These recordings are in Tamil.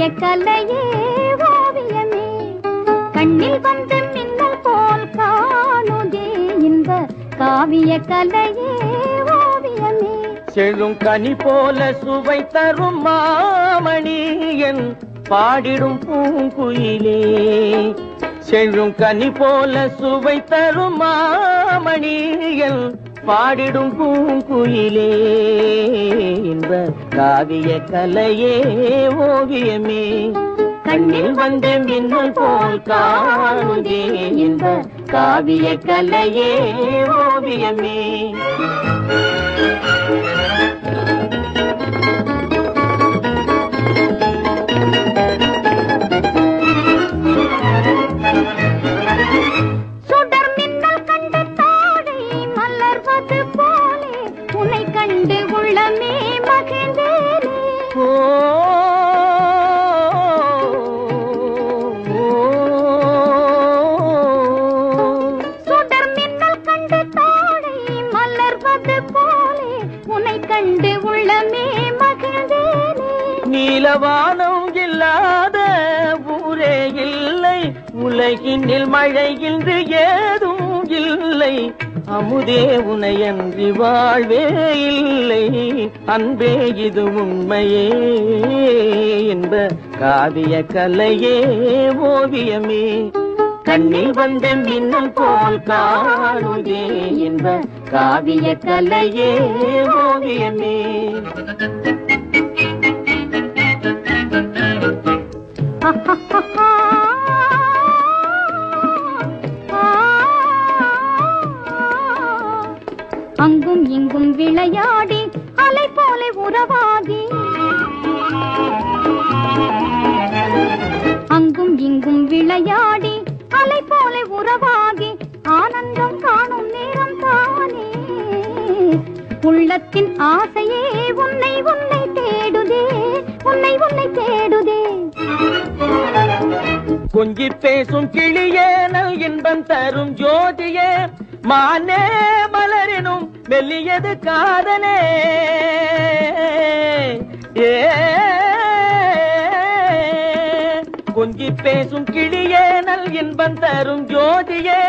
காவிய கலையே ஓவியமே கண்ணில் வந்து மின்னல் போல் காணுதே இன்ப காவிய கலையே ஓவியமே செழும் கனி போல சுவை தரும் மாமணியன் பாடிடும் பூங்குயிலே செழும் கனி போல சுவை தரும் மாமணியன் பாடிடும் பூங்குயிலே இன்ப காவிய கலையே ஓவியமே கண்ணில் வந்து மின்னல் போல் காணுதே இன்ப காவிய கலையே ஓவியமே சுடர் மின்னல் கண்டு தாழை மலர்வது போலே உன்னை கண்டு உள்ளமே மகிழ்ந்தேனே சுடர் மின்னல் கண்டு தாழை மலர்வது போலே உன்னை கண்டு உள்ளமே மகிழ்ந்தேனே நீலவானம் இல்லாத ஊரே இல்லை உலகினில் மழை இன்று ஏதும் இல்லை அமுதே உனையன்றி வாழ்வே இல்லை அன்பே இது உண்மையே என்ப காவிய கலையே ஓவியமே கண்ணில் வந்த மின்னல் போல் காணுதே என்ப காவிய கலையே ஓவியமே அங்கும் இங்கும் விளையாடி அலை போல உறவாகி அங்கும் இங்கும் விளையாடி அலை போல உறவாகி ஆனந்தம் காணும் நேரம் தானே உள்ளத்தின் ஆசையே உன்னை உன்னை தேடுதே உன்னை உன்னை தேடுதே கொஞ்சி பேசும் கிளியே நல் இன்பம் தரும் ஜோதியே மானே மலரினும் மெல்லியது காதலே கொஞ்சி பேசும் கிளியே நல் இன்பம் தரும் ஜோதியே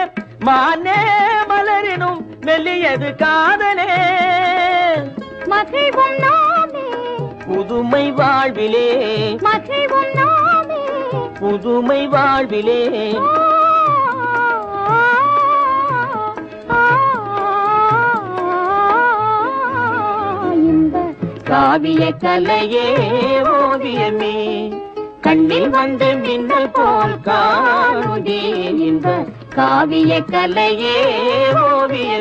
மானே மலரினும் மெல்லியது காதலே மகிழ்வும் நாமே புதுமை வாழ்விலே மகிழ்வும் நாமே புதுமை வாழ்விலே காவிய கலையே ஓவியமே கண்ணில் வந்து மின்னல் போல் காணுதே இன்ப காவிய கலையே ஓவியமே